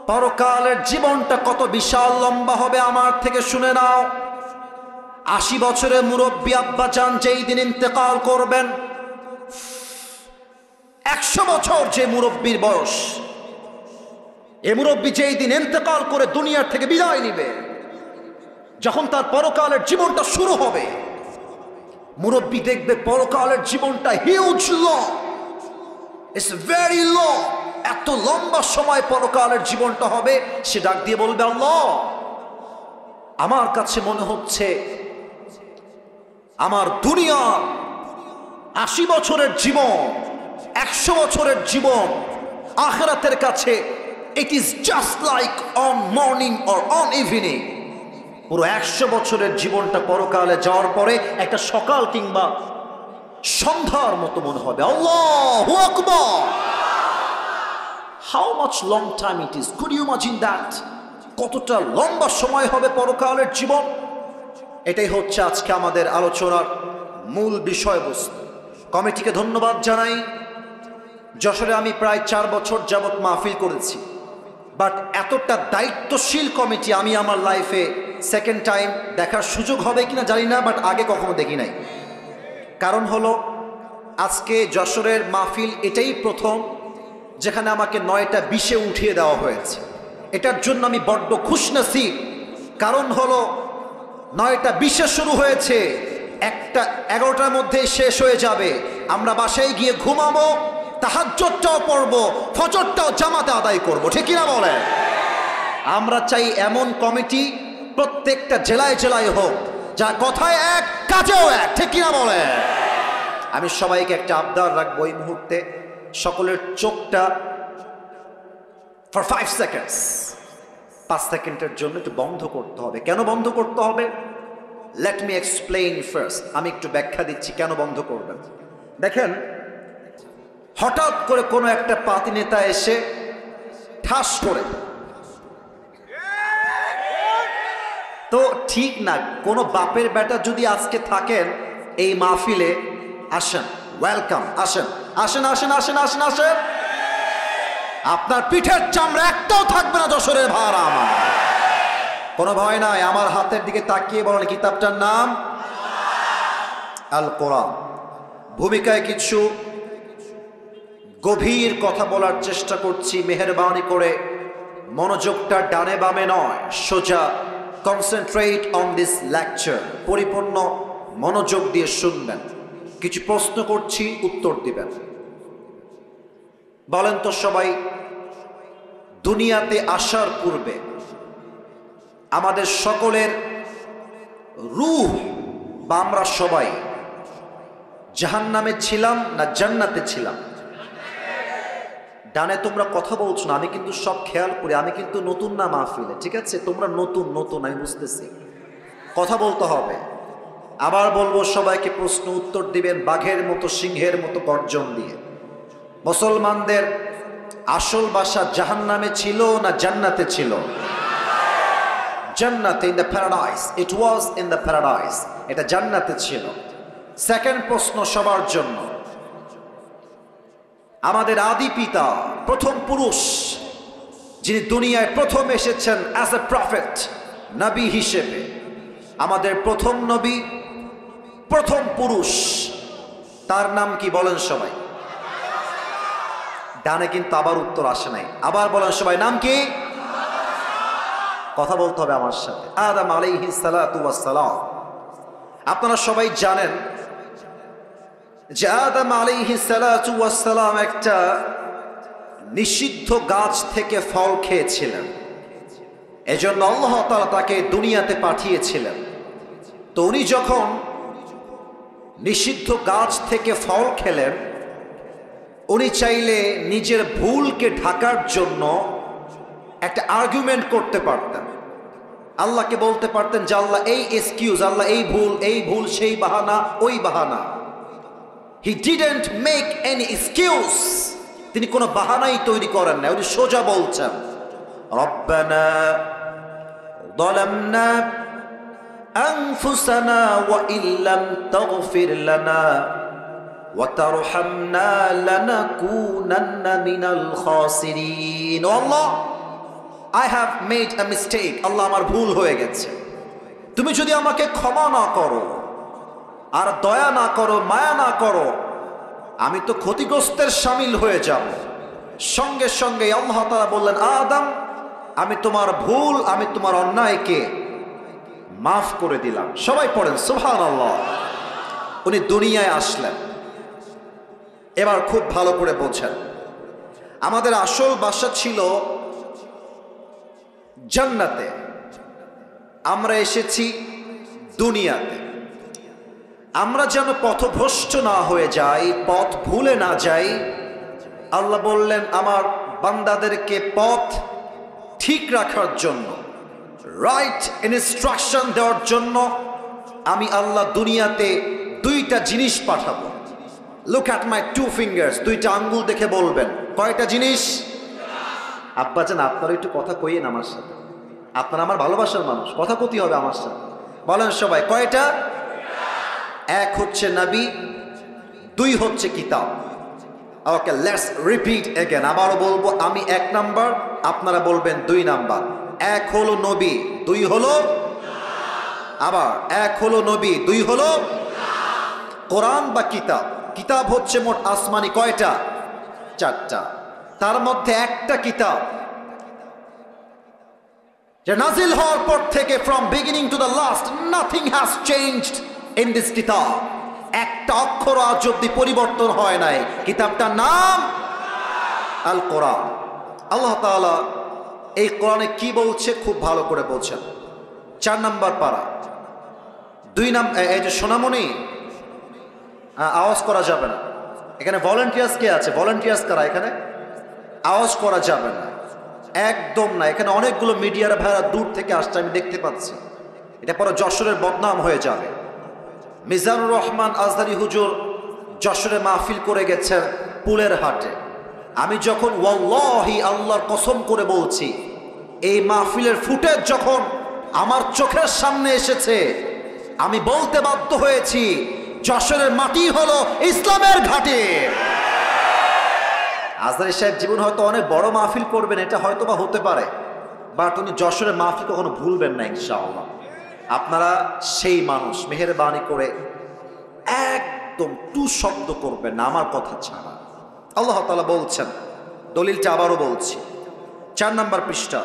পরকালের জীবনটা কত বিশাল লম্বা হবে আমার থেকে শুনে নাও। 80 বছরের মুরব্বী আব্বা চান যেই দিন ইন্তেকাল করবেন, 100 বছর যে মুরব্বীর বয়স, এ মুরব্বী যেই দিন ইন্তেকাল করে দুনিয়ার থেকে বিদায় নিবে, যখন তার পরকালের জীবনটা শুরু হবে, মুরব্বী দেখবে পরকালের জীবনটা huge long, it's very long, এত লম্বা সময় পরকালের জীবনটা হবে। সে ডাক দিয়ে বলবে, আল্লাহ, আমার কাছে মনে হচ্ছে আমার দুনিয়ার 80 বছরের জীবন, 100 বছরের জীবন আখিরাতের কাছে it is just like on morning or on evening. পুরো 100 বছরের জীবনটা পরকালে যাওয়ার পরে একটা সকাল কিংবা সন্ধ্যার মতো মনে হবে। আল্লাহু আকবার! How much long time it is, could you imagine that? কতটা লম্বা সময় হবে পরকালের জীবন। এটাই হচ্ছে আজকে আমাদের আলোচনার মূল বিষয়বস্তু। কমিটিকে ধন্যবাদ জানাই। যশোরে আমি প্রায় 4 বছর যাবৎ মাহফিল করেছি, বাট এতটা দায়িত্বশীল কমিটি আমি আমার লাইফে সেকেন্ড টাইম দেখার সুযোগ হবে কিনা জানি না, বাট আগে কখনো দেখি নাই। কারণ হলো আজকে যশোরের মাহফিল এটাই প্রথম যেখানে আমাকে 9টা 20-এ উঠিয়ে দেওয়া হয়েছে। এটার জন্য আমি বড্ড খুশনসিব। কারণ হলো 9টা 20-এ শুরু হয়েছে, 11টার মধ্যে শেষ হয়ে যাবে। আমরা বাসায় গিয়ে ঘুমাবো, তাহাজ্জুদটাও পড়বো, ফজরটাও জামাতে আদায় করবো, ঠিক কিনা বলে? আমরা চাই এমন কমিটি প্রত্যেকটা জেলায় জেলায় হোক, যা কথায় এক কাজেও এক, ঠিক কিনা বলে? আমি সবাইকে একটা আবদার রাখবো, এই মুহূর্তে সকলের চোখটা ফর 5 সেকেন্ডস, 5 সেকেন্ডের জন্য একটু বন্ধ করতে হবে। কেন বন্ধ করতে হবে? Let me explain first. আমি একটু ব্যাখ্যা দিচ্ছি কেন বন্ধ করবেন। দেখেন, হঠাৎ করে কোনো একটা পাতি নেতা এসে ঠাস করে, তো ঠিক না। কোনো বাপের বেটা যদি আজকে থাকেন এই মাহফিলে, আসেন, ওয়েলকাম, আসেন আসেন আসেন আসেন আসেন আসেন। আপনার পিঠের চামড়া একটাও থাকবে না যশোরের ভাড়া আমার। কোনো ভয় নাই। আমার হাতের দিকে তাকিয়ে বলেন, কিতাবটার নাম আল কোরআন। ভূমিকায় কিছু গভীর কথা বলার চেষ্টা করছি, মেহেরবানি করে মনোযোগটা ডানে বামে নয়, সোজা কনসেন্ট্রেট অন দিস লেকচার। পরিপূর্ণ মনোযোগ দিয়ে শুনবেন। কিছু প্রশ্ন করছি, উত্তর দিবেন। বলেন তো সবাই, দুনিয়াতে আসার পূর্বে আমাদের সকলের রূহ বা আমরা সবাই জাহান্নামে ছিলাম না জান্নাতে ছিলাম? ডানে তোমরা কথা বলছো না, আমি কিন্তু সব খেয়াল করি। আমি কিন্তু নতুন না মাহফিলে, ঠিক আছে? তোমরা নতুন নতুন, আমি বুঝতেছি। কথা বলতে হবে। আবার বলবো, সবাইকে প্রশ্ন উত্তর দিবেন বাঘের মতো, সিংহের মতো গর্জন দিয়ে। মুসলমানদের আসল বাসা জাহান্নামে ছিল না জান্নাতে ছিল? জান্নাতে, in the paradise. It was in the paradise. এটা জান্নাতে ছিল। সেকেন্ড প্রশ্ন সবার জন্য, আমাদের আদি পিতা, প্রথম পুরুষ, যিনি দুনিয়ায় প্রথম এসেছেন অ্যাজ এ প্রফেট, নবী হিসেবে, আমাদের প্রথম নবী, প্রথম পুরুষ, তার নাম কি বলেন সবাই? ডানে কিন্তু আবার উত্তর আসে নাই। আবার বলেন সবাই, নাম কি? কথা বলতে হবে আমার সাথে। আদম আলাইহিস সালাতু ওয়াস সালাম। আপনারা সবাই জানেন যে আদম আলাইহিস সালাতু ওয়াস সালাম একটা নিষিদ্ধ গাছ থেকে ফল খেয়েছিলেন। এজন্য আল্লাহ তাআলা তাকে দুনিয়াতে পাঠিয়েছিলেন। তো উনি যখন নিষিদ্ধ গাছ থেকে ফল খেলেন, উনি চাইলে নিজের ভুলকে ঢাকার জন্য একটা আর্গুমেন্ট করতে পারতেন। আল্লাহকে বলতে পারতেন যে আল্লাহ এই এক্সকিউজ, আল্লাহ এই ভুল, সেই বাহানা, ওই বাহানা। He didn't make any excuse. তিনি কোনো বাহানাই তৈরি করেন না। উনি সোজা বলছেন, রব্বানা যালামনা আনফুসানা ওয়া ইল্লাম তাগফির লানা ওয়া তারহামনা লানাকুনান্না মিনাল খাসিরিন। ও আল্লাহ, I have made a mistake, আল্লাহ আমার ভুল হয়ে গেছে, তুমি যদি আমাকে ক্ষমা না করো আর দয়া না করো, মায়া না করো, আমি তো ক্ষতিগ্রস্তের শামিল হয়ে যাব। সঙ্গে সঙ্গে আল্লাহ তাআলা বললেন, আদম আমি তোমার ভুল, আমি তোমার অন্যায়কে মাফ করে দিলাম। সবাই পড়েন সুবহানাল্লাহ। উনি দুনিয়ায় আসলেন। এবার খুব ভালো করে বোঝেন, আমাদের আসল বাসা ছিল জান্নাতে, আমরা এসেছি দুনিয়াতে। আমরা যেন পথভ্রষ্ট না হয়ে যাই, পথ ভুলে না যাই, আল্লাহ বললেন আমার বান্দাদেরকে পথ ঠিক রাখার জন্য, রাইট ইনস্ট্রাকশন দেওয়ার জন্য আমি আল্লাহ দুনিয়াতে দুইটা জিনিস পাঠাবো। Look at my two fingers, দুইটা আঙ্গুল দেখে বলবেন কয়টা জিনিস? আব্বাজান আপনারা একটু কথা কইয়েন আমার সাথে, আপনারা আমার ভালোবাসার মানুষ, কথা কতি হবে আমার সাথে, বলেন সবাই কয়টা? এক হচ্ছে নবী, দুই হচ্ছে কিতাব। ওকে, লেটস রিপিট এগেন। আবারও বলবো, আমি এক নাম্বার, আপনারা বলবেন দুই নাম্বার। এক হলো নবী, দুই হলো, আবার এক হলো নবী, দুই হলো কোরআন বা কিতাব। কিতাব হচ্ছে মোট আসমানি কয়টা? চারটা। তার মধ্যে একটা কিতাব যে নাজিল হওয়ার পর থেকে from beginning to the last nothing has changed in this কিতাব, একটা অক্ষর আজ অব্দি পরিবর্তন হয় নাই। কিতাবটার নাম আল কোরআন। আল্লাহ তাআলা এই কোরআনে কি বলছে খুব ভালো করে বলছেন। 4 নাম্বার পারা, 2 নাম্বার। এই যে সোনামণি, আওয়াজ করা যাবে না এখানে। ভলান্টিয়ার্স কে আছে? ভলান্টিয়ার্স কারা এখানে? আওয়াজ করা যাবে না, একদম না। এখানে অনেকগুলো মিডিয়ার ভাইরা দূর থেকে আসছে, আমি দেখতে পাচ্ছি। এটা পরে যশোরের বদনাম হয়ে যাবে। মিজানুর রহমান আজহারি হুজুর যশোরে মাহফিল করে গেছেন পুলের হাটে। আমি যখন ওয়াল্লাহি আল্লাহর কসম করে বলছি, এই মাহফিলের ফুটেজ যখন আমার চোখের সামনে এসেছে, আমি বলতে বাধ্য হয়েছি যশোরের মাটি হলো ইসলামের ঘাঁটি। আজহারি সাহেব জীবন হয়তো অনেক বড় মাহফিল করবেন, এটা হয়তো বা হতে পারে, বাট উনি যশোরের মাহফিল কখনো ভুলবেন না ইনশাআল্লাহ। আপনারা সেই মানুষ, মেহেরবানি করে একদম টু শব্দ করবেন না আমার কথা ছাড়া। আল্লাহ তাআলা বলছেন, দলিলটা আবারও বলছি, 4 নাম্বার পৃষ্ঠা,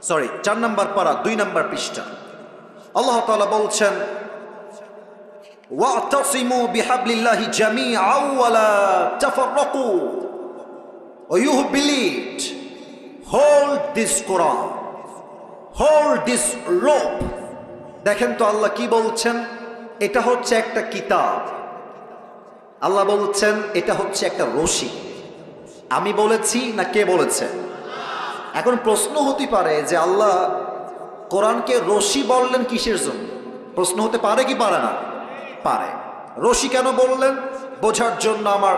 4 নাম্বার পারা, 2 নাম্বার পৃষ্ঠা। আল্লাহ তাআলা বলছেন, ওয়াতাসিমু বিহাবলিল্লাহি জামিআন ওয়া লা তাফাররাকু, or you who believed, hold this Quran, hold this rope। দেখেন তো আল্লাহ কি বলছেন, এটা হচ্ছে একটা কিতাব। আল্লাহ বলছেন এটা হচ্ছে একটা রশি। আমি বলেছি না কে বলেছে? এখন প্রশ্ন হতে পারে যে আল্লাহ কোরআনকে রশি বললেন কিসের জন্য? প্রশ্ন হতে পারে কি পারে না? পারে। রশি কেন বললেন বোঝার জন্য আমার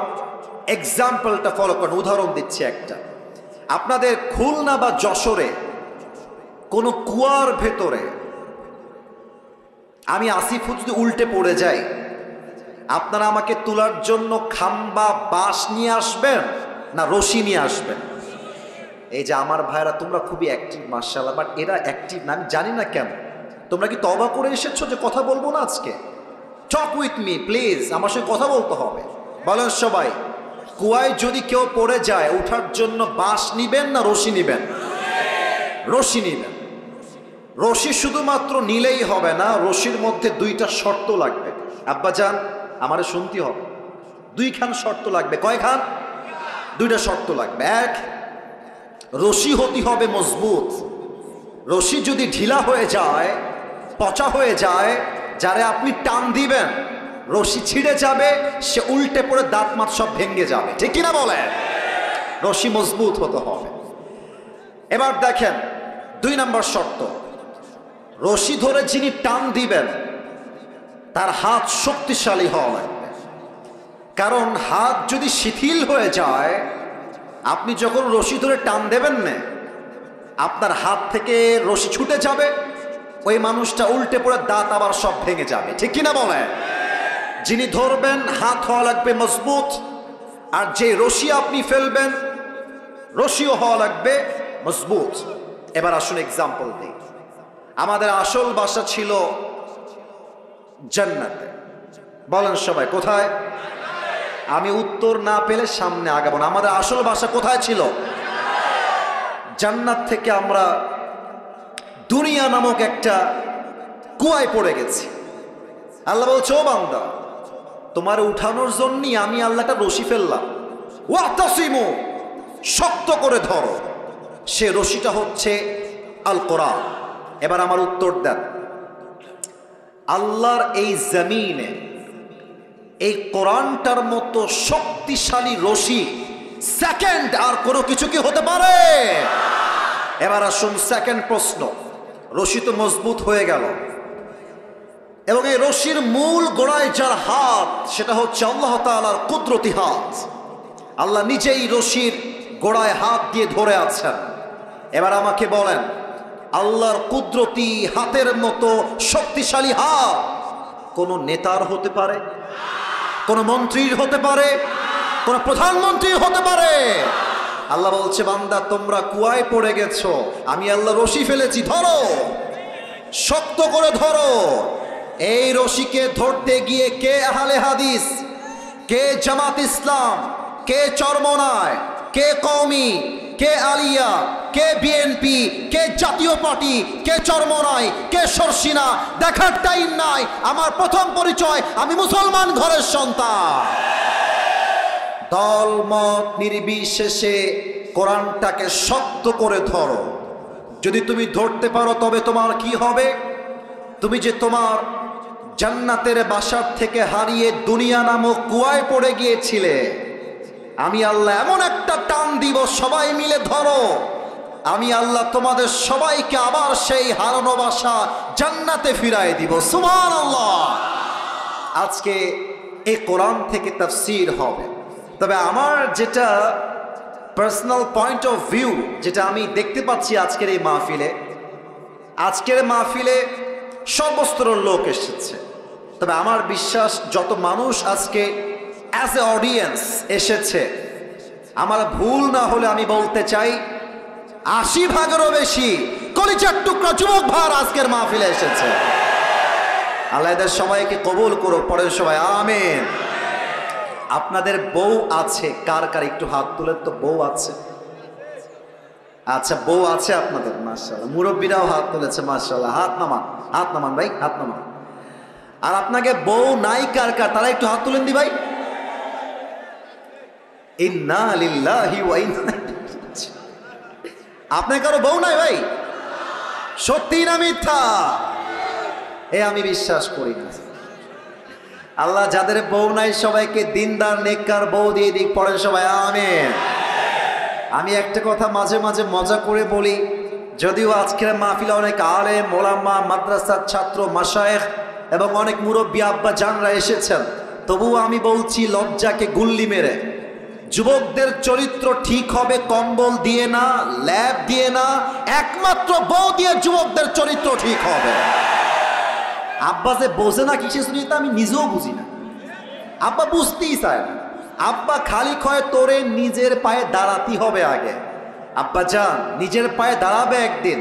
এক্সাম্পলটা ফলো করেন। উদাহরণ দিচ্ছি একটা। আপনাদের খুলনা বা যশোরে কোনো কুয়ার ভেতরে আমি আসিফ যদি উল্টে পড়ে যাই, আপনারা আমাকে তোলার জন্য খাম্বা বাঁশ নিয়ে আসবেন না রশি নিয়ে আসবেন? এই যে আমার ভাইরা, তোমরা খুবই অ্যাক্টিভ মাশাআল্লাহ, বাট এরা অ্যাক্টিভ না, আমি জানি না কেন। তোমরা কি তওবা করে এসেছো যে কথা বলবো না আজকে? টক উইথ মি প্লিজ, আমার সঙ্গে কথা বলতে হবে। বলেন সবাই, কুয়ায় যদি কেউ পড়ে যায়, ওঠার জন্য বাঁশ নিবেন না রশি নিবেন? রশি নিবেন। রশি শুধুমাত্র নিলেই হবে না, রশির মধ্যে 2টা শর্ত লাগবে। আব্বাজান আমারে শুনতে হবে, 2খান শর্ত লাগবে। কয়খান? 2টা শর্ত লাগবে। এক, রশি হতে হবে মজবুত। রশি যদি ঢিলা হয়ে যায়, পচা হয়ে যায়, যারে আপনি টান দিবেন রশি ছিঁড়ে যাবে, সে উল্টে পড়ে দাঁত মাত সব ভেঙে যাবে, ঠিক কিনা বলেন? রশি মজবুত হতে হবে। এবার দেখেন 2 নাম্বার শর্ত, রশি ধরে যিনি টান দিবেন তার হাত শক্তিশালী হওয়া লাগবে। কারণ হাত যদি শিথিল হয়ে যায়, আপনি যখন রশি ধরে টান দেবেন না, আপনার হাত থেকে রশি ছুটে যাবে, ওই মানুষটা উল্টে পড়ে দাঁত আবার সব ভেঙে যাবে, ঠিক কিনা বলেন? যিনি ধরবেন হাত হওয়া লাগবে মজবুত, আর যে রশি আপনি ফেলবেন রশিও হওয়া লাগবে মজবুত। এবার আসুন এক্সাম্পল দিই। আমাদের আসল বাসা ছিল জান্নাতে। বলেন সবাই কোথায়? আমি উত্তর না পেলে সামনে আগাবো না। আমাদের আসল বাসা কোথায় ছিল? জান্নাত থেকে আমরা দুনিয়া নামক একটা কুয়ায় পড়ে গেছি। আল্লাহ বলছে, ও বান্দা, তোমার উঠানোর জন্যই আমি আল্লাহটা রশি ফেললাম। ওয়াতাসিমু, শক্ত করে ধরো। সে রশিটা হচ্ছে আল কোরআন। এবার আমার উত্তর দেন, আল্লাহর এই জমিনে এই কোরআনটার মতো শক্তিশালী রশি সেকেন্ড আর কোনো কিছু কি হতে পারে? এবার আসুন সেকেন্ড প্রশ্ন। রশি তো মজবুত হয়ে গেল, এবং এই রশির মূল গোড়ায় যার হাত, সেটা হচ্ছে আল্লাহ তাআলার কুদরতি হাত। আল্লাহ নিজেই রশির গোড়ায় হাত দিয়ে ধরে আছেন। এবার আমাকে বলেন, আল্লাহর কুদরতি হাতের মতো শক্তিশালী হাত কোন নেতার হতে পারে? কোন মন্ত্রীর হতে পারে? কোন প্রধানমন্ত্রীর হতে পারে? আল্লাহ বলছে, বান্দা তোমরা কুয়ায় পড়ে গেছো, আমি আল্লাহ রশি ফেলেছি, ধরো, শক্ত করে ধরো। এই রশিকে ধরতে গিয়ে কে আহলে হাদিস, কে জামাত ইসলাম, কে চরমনায়, কে কওমি, কে আলিয়া, কে বিএনপি, কে জাতীয় পার্টি, কে চরমনায়, কে সরসিনা, দেখার টাইম নাই। আমার প্রথম পরিচয়, আমি মুসলমান ঘরের সন্তান। দলমত নির্বিশেষে কোরআনটাকে শক্ত করে ধরো। যদি তুমি ধরতে পারো তবে তোমার কি হবে? তুমি যে তোমার জান্নাতের বাসার থেকে হারিয়ে দুনিয়া নামক কুয়ায় পড়ে গিয়েছিলে, আমি আল্লাহ এমন একটা টান দিব, সবাই মিলে ধরো, আমি আল্লাহ তোমাদের সবাইকে আবার সেই হারানো বাসা জান্নাতে ফিরায় দিব। সুবহানাল্লাহ। আজকে এই কোরআন থেকে তাফসীর হবে। তবে আমার যেটা পার্সোনাল পয়েন্ট অফ ভিউ, যেটা আমি দেখতে পাচ্ছি আজকের এই মাহফিলে সর্বস্তরের লোক এসেছে। তবে আমার বিশ্বাস, যত মানুষ আজকে অ্যাজ এ অডিয়েন্স এসেছে, আমার ভুল না হলে আমি বলতে চাই ৮০% বেশি কলিজার টুকরা যুবক ভাই আজকের মাহফিলে এসেছে। আল্লাহ এদের সবাইকে কবুল করুক। পরের সবাই আমিন। আপনাদের বউ আছে? কার কার একটু হাত তুলেন তো। বউ আছে? আচ্ছা, বউ আছে আপনাদের, মাশাআল্লাহ। মুরব্বীরাও হাত তুলেছে, মাশাআল্লাহ। হাত নামান ভাই, হাত নামান। আর আপনাকে বউ নাই কার কার, তারা একটু হাত তুলেন দি ভাই। ইন্না লিল্লাহি ওয়া ইন্না ইলাইহি রাজিউন। আপনার কারো বউ নাই ভাই? সত্যি না মিথ্যা? আমি বিশ্বাস করি না। আল্লাহ যাদের বউ নাই সবাইকে দিনদার নেককার বউ দিয়ে দিক। পড়েন সবাই আমিন। আমি একটা কথা মাঝে মাঝে মজা করে বলি, যদিও আজকের মাহফিলে অনেক আলেম, ওলামা, মাদ্রাসার ছাত্র, মাশায়েখ এবং অনেক মুরব্বী আব্বা জানরা এসেছেন, তবুও আমি বলছি লজ্জাকে গুল্লি মেরে, যুবকদের চরিত্র ঠিক হবে কম্বল দিয়ে না, ল্যাব দিয়ে না, একমাত্র বউ দিয়ে যুবকদের চরিত্র ঠিক হবে। আব্বা যে বোঝে না কিসে শুনি, তা আমি নিজেও বুঝি না। আব্বা বুঝতেই চায় না। আব্বা খালি কয় তোরে নিজের পায়ে দাঁড়াতে হবে আগে। আব্বা যান, নিজের পায়ে দাঁড়াবে একদিন,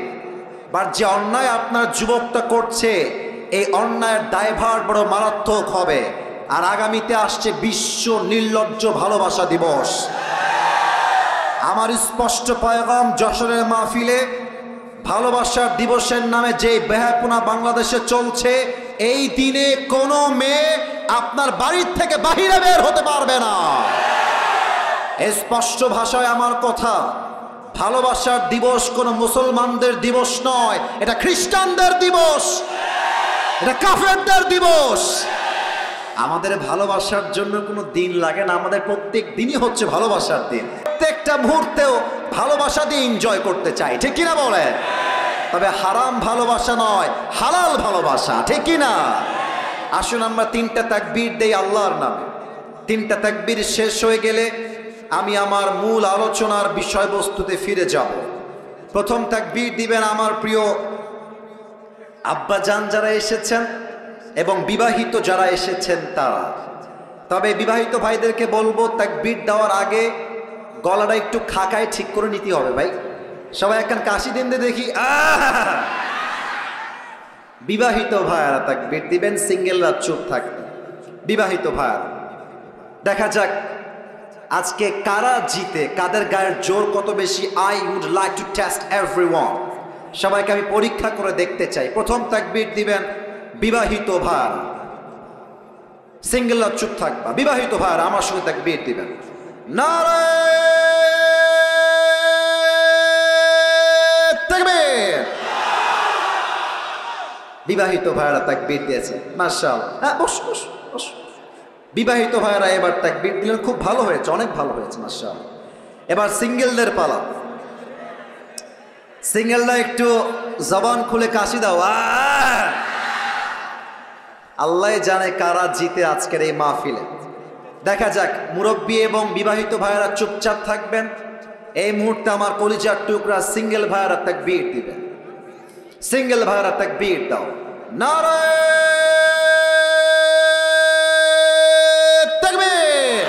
বাট যে অন্যায় আপনার যুবকটা করছে, এই অন্যায়ের দায়ভার বড় মারাত্মক হবে। আর আগামীতে আসছে বিশ্ব নির্লজ্জ ভালোবাসা দিবস। আমার স্পষ্ট পয়গাম, যশোরের মাহফিলে ভালোবাসার দিবসের নামে যে বেহায়াপনা বাংলাদেশে চলছে, এই দিনে কোনো মেয়ে আপনার বাড়ির থেকে বাহিরে বের হতে পারবে না। স্পষ্ট ভাষায় আমার কথা, ভালোবাসার দিবস কোনো মুসলমানদের দিবস নয়, এটা খ্রিস্টানদের দিবস, এটা কাফেরদের দিবস। আমাদের ভালোবাসার জন্য কোনো দিন লাগে না, আমাদের প্রত্যেক দিনই হচ্ছে ভালোবাসার দিন। প্রত্যেকটা মুহূর্তেও ভালোবাসা দিয়ে এনজয় করতে চাই, ঠিক কিনা বলেন? তবে হারাম ভালোবাসা নয়, হালাল ভালোবাসা, ঠিক কিনা? আসুন আমরা 3টা তাকবীর দেই আল্লাহর নামে। 3টা তাকবীর শেষ হয়ে গেলে আমি আমার মূল আলোচনার বিষয়বস্তুতে ফিরে যাব। প্রথম তাকবীর দিবেন আমার প্রিয় আব্বাজান যারা এসেছেন এবং বিবাহিত যারা এসেছেন তারা। তবে বিবাহিত ভাইদেরকে বলবো, তাকবীর দেওয়ার আগে গলাটা একটু খাকায় ঠিক করে নিতে হবে ভাই। সবাই একখান কাশি দিন দে দেখি। আহ! বিবাহিত ভাইয়ারা তাকবীর দিবেন, সিঙ্গেলরা চুপ থাকবেন। বিবাহিত ভাইয়ারা, দেখা যাক আজকে কারা জিতে, কাদের গায়ের জোর কত বেশি। I would like to test everyone. সবাইকে আমি পরীক্ষা করে দেখতে চাই। প্রথম তাকবীর দিবেন বিবাহিত ভাইয়ারা, সিঙ্গেলরা চুপ থাকবা। বিবাহিত ভাইয়ারা আমার সঙ্গে তাকবীর দিবেন। নারে তাকবীর। বিবাহিত ভাইয়ারা তাকবীর দিয়েছে, মাশাআল্লাহ। হ্যাঁ, বস বস বস। বিবাহিত ভাইয়ারা এবার তাকবীর দিলেন, খুব ভালো হয়েছে, অনেক ভালো হয়েছে, মাশাআল্লাহ। এবার সিঙ্গেলদের পালা। সিঙ্গেলরা একটু জবান খুলে কাশি দাও। আল্লাহ জানে কারা জিতে আজকের এই মাহফিলে। দেখা যাক। মুরব্বী এবং বিবাহিত ভাইয়ারা চুপচাপ থাকবেন। এই মুহূর্তে আমার কলিজার টুকরা সিঙ্গেল ভাইয়ারা তাকবীর দিবেন। সিঙ্গেল ভাইয়ারা তাকবীর দাও। নারে তাকবীর।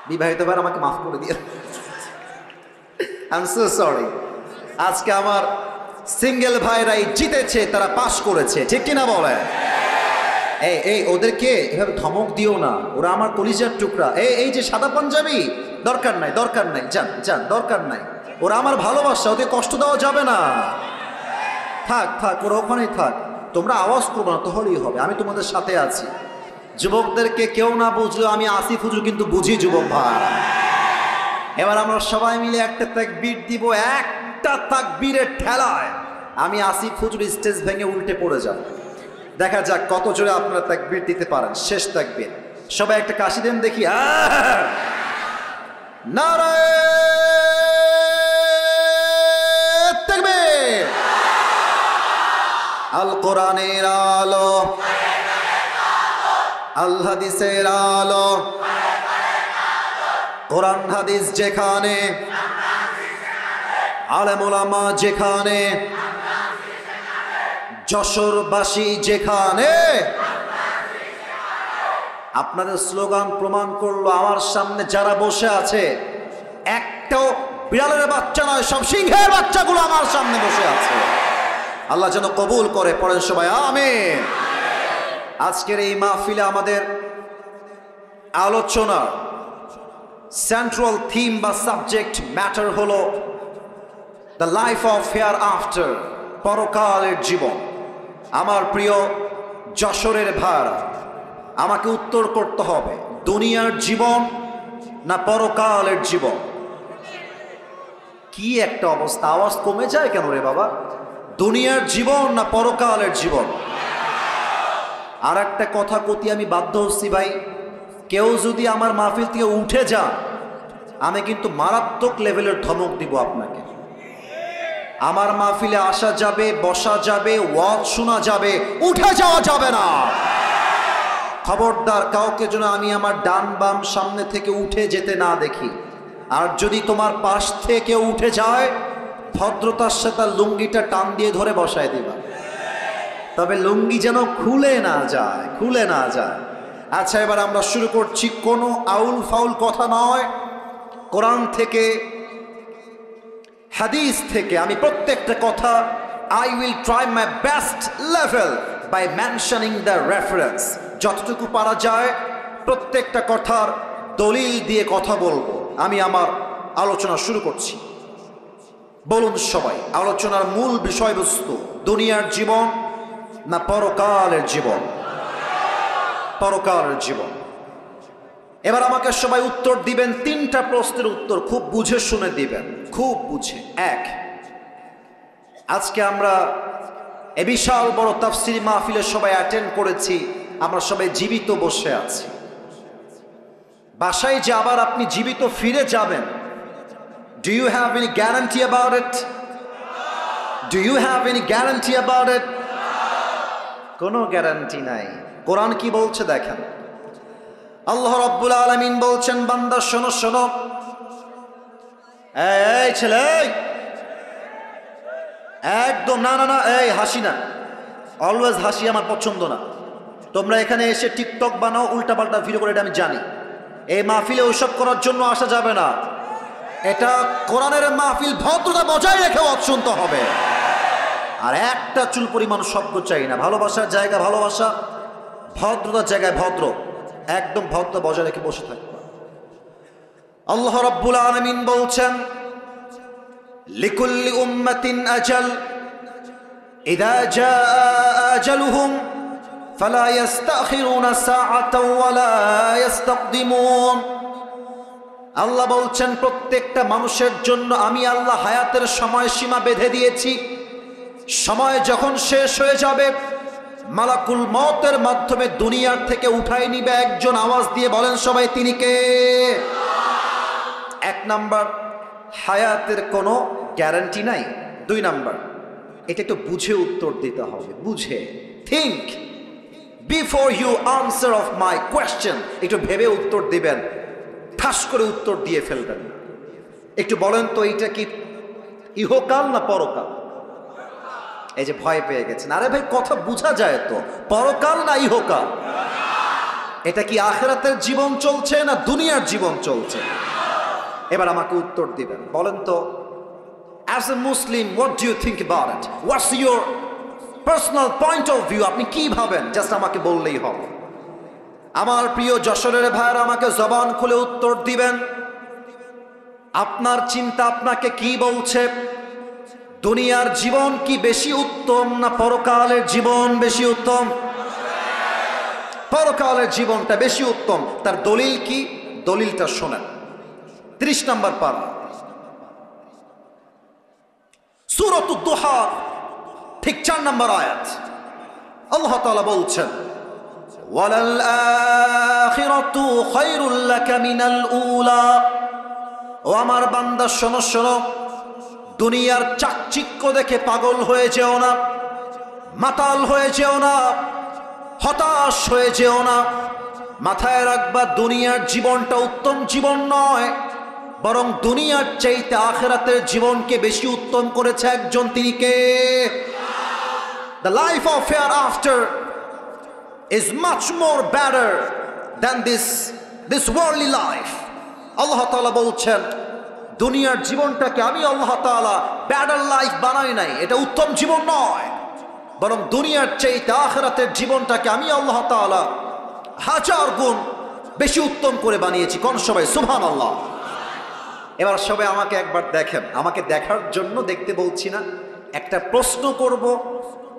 বিবাহিত ভাইয়ারা আমাকে মাফ করে দিয়ে, আই এম সো সরি। আজকে আমার সিঙ্গেল ভাইরাই জিতেছে, তারা পাস করেছে, ঠিক কিনা বলে? এই ওদেরকে এভাবে ধমক দিও না, ওরা আমার কলিজার টুকরা। এই যে সাদা পাঞ্জাবি, দরকার নাই, দরকার নাই, যান যান, দরকার নাই। ওরা আমার ভালোবাসা, ওদের কষ্ট দেওয়া যাবে না। থাক থাক, ওরা ওখানেই থাক। তোমরা আওয়াজ করবো না, তাহলেই হবে। আমি তোমাদের সাথে আছি। যুবকদেরকে কেউ না বুঝলেও আমি আসিফ হুজুর কিন্তু বুঝি যুবক ভাই। এবার আমরা সবাই মিলে একটা তাকবীর দিব। একটা তাকবীরের ঠেলায় আমি আসিফ হুজুর স্টেজ ভেঙে উল্টে পড়ে যাব। দেখা যাক কত জোরে আপনারা তাকবীর দিতে পারেন। শেষ তাকবীর, সবাই একটা কাশি দেন দেখি। নারে তাকবীর। আল কোরআনের আলো, আল হাদিসের আলো, কোরআন হাদিস যেখানে, আলেম ওলামা যেখানে, যশোরবাসী যেখানে। আপনাদের স্লোগান প্রমাণ করলো আমার সামনে যারা বসে আছে একটাও বিড়ালের বাচ্চা নয়, সব সিংহের বাচ্চাগুলো আমার সামনে বসে আছে। আল্লাহ যেন কবুল করে। পড়েন সবাই আমিন। আজকের এই মাহফিলে আমাদের আলোচনা সেন্ট্রাল থিম বা সাবজেক্ট ম্যাটার হলো the life of hair after, পরকালের জীবন। আমার প্রিয় যশোরের ভাইরা, আমাকে উত্তর করতে হবে, দুনিয়ার জীবন না পরকালের জীবন? কি একটা অবস্থা, আওয়াজ কমে যায় কেন রে বাবা? দুনিয়ার জীবন না পরকালের জীবন? আর একটা কথা কতি আমি বাধ্য হচ্ছি ভাই, কেউ যদি আমার মাহফিল থেকে উঠে যান, আমি কিন্তু মারাত্মক লেভেলের ধমক দিব আপনাকে। আমার মাহফিলে আসা যাবে, বসা যাবে, ওয়াজ শোনা যাবে, উঠে যাওয়া যাবে না। খবরদার, কাউকে যেন আমি আমার ডান বাম সামনে থেকে উঠে যেতে না দেখি। আর যদি তোমার পাশ থেকে উঠে যায়, ভদ্রতার সাথে লুঙ্গিটা টান দিয়ে ধরে বসায় দিবা, তবে লুঙ্গি যেন খুলে না যায়, খুলে না যায়। আচ্ছা, এবার আমরা শুরু করছি। কোনো আউল ফাউল কথা নয়, কোরআন থেকে হাদিস থেকে আমি প্রত্যেকটা কথা I will try my best level by mentioning the reference. যতটুকু পারা যায় প্রত্যেকটা কথার দলিল দিয়ে কথা বলবো। আমি আমার আলোচনা শুরু করছি। বলুন সবাই, আলোচনার মূল বিষয়বস্তু দুনিয়ার জীবন না পরকালের জীবন? পরকালের জীবন। এবার আমাকে সবাই উত্তর দিবেন। তিনটা প্রশ্নের উত্তর খুব বুঝে শুনে দিবেন, খুব বুঝে। এক, আজকে আমরা এ বিশাল বড় তাফসীর মাহফিলে সবাই অ্যাটেন্ড করেছি, আমরা সবাই জীবিত বসে আছি। বাসায় যে আবার আপনি জীবিত ফিরে যাবেন, do you have any guarantee about it? Do you have any guarantee about it? কোনো গ্যারান্টি নাই। কোরআন কি বলছে দেখেন। আল্লাহ রাব্বুল আলামিন বলছেন, বান্দা শোনো শোনো। এই ছেলে, একদম না না না, এই হাসি না, অলওয়েজ হাসি আমার পছন্দ না। তোমরা এখানে এসে টিকটক বানাও, উল্টাপাল্টা ভিডিও করে, এটা আমি জানি। এই মাহফিলে ওইসব করার জন্য আসা যাবে না। এটা কোরআনের মাহফিল, ভদ্রতা বজায় রেখে ওয়াজ শুনতে হবে। আর একটা চুল পরিমাণ শব্দ চাই না। ভালোবাসার জায়গা ভালোবাসা, ভদ্রতার জায়গায় ভদ্র, একদম ভদ্র বজায় রেখে বসে থাকবে। আল্লাহ রাব্বুল আলামিন বলছেন, লিকুল্লি উম্মাতিন আজাল ইযা জাআ আজালুহুম ফালা ইস্তাখিরুনা সাআতাও ওয়ালা ইস্তাকদিমুন। আল্লাহ বলছেন, প্রত্যেকটা মানুষের জন্য আমি আল্লাহ হায়াতের সময়সীমা বেঁধে দিয়েছি। সময় যখন শেষ হয়ে যাবে, মালাকুল মওতের মাধ্যমে দুনিয়ার থেকে উঠাই নিবে একজন। আওয়াজ দিয়ে বলেন সবাই, তিনি কে? এক নাম্বার, হায়াতের কোনো গ্যারান্টি নাই। দুই নাম্বার, এটা একটু বুঝে উত্তর দিতে হবে, বুঝে। Think before you answer of my question. একটু ভেবে উত্তর দিবেন, ঠাস করে উত্তর দিয়ে ফেলবেন। একটু বলেন তো, এইটা কি ইহকাল না পরকাল? এই যে ভয় পেয়ে গেছেন, আরে ভাই কথা বোঝা যায় তো, পরকাল না ইহকাল? এটা কি আখিরাতের জীবন চলছে না দুনিয়ার জীবন চলছে? এবার আমাকে উত্তর দিবেন। বলেন তো, as a Muslim what do you think about it? What's your personal point of view? আপনি কি ভাবেন, জাস্ট আমাকে বললেই হবে। আমার প্রিয় যশোরের ভাইয়েরা, আমাকে জবান খুলে উত্তর দিবেন। আপনার চিন্তা আপনাকে কি বলছে? দুনিয়ার জীবন কি বেশি উত্তম না পরকালের জীবন বেশি উত্তম? পরকালের জীবনটা বেশি উত্তম। তার দলিল কি? দলিলটা শোনেন। 30 নম্বর পারা, সূরাতুদ দুহা, ঠিক 4 নম্বর আয়াত। আল্লাহ তাআলা বলছেন, ওয়ালাল আখিরাতু খায়রুল লাকা মিনাল উলা। ও আমার বান্দা, শোনো শোনো, দুনিয়ার চাকচিক্য দেখে পাগল হয়ে যেও না, মাতাল হয়ে যেও না, হতাশ হয়ে যেও না। মাথায় রাখবা, দুনিয়ার জীবনটা উত্তম জীবন নয়, বরং দুনিয়ার চাইতে আখিরাতের জীবনকে বেশি উত্তম করেছে একজন, তিনি কে? The life of hereafter is much more better than this worldly life. আল্লাহ তাআলা বলছেন, দুনিয়ার জীবনটাকে আমি আল্লাহ তাআলা বেটার লাইফ বানাই নাই, এটা উত্তম জীবন নয়, বরং দুনিয়ার চাইতে আখিরাতের জীবনটাকে আমি আল্লাহ তাআলা 1000 গুণ বেশি উত্তম করে বানিয়েছি। কোন সবাই সুবহানাল্লাহ। এবার সবাই আমাকে একবার দেখেন। আমাকে দেখার জন্য দেখতে বলছি না, একটা প্রশ্ন করব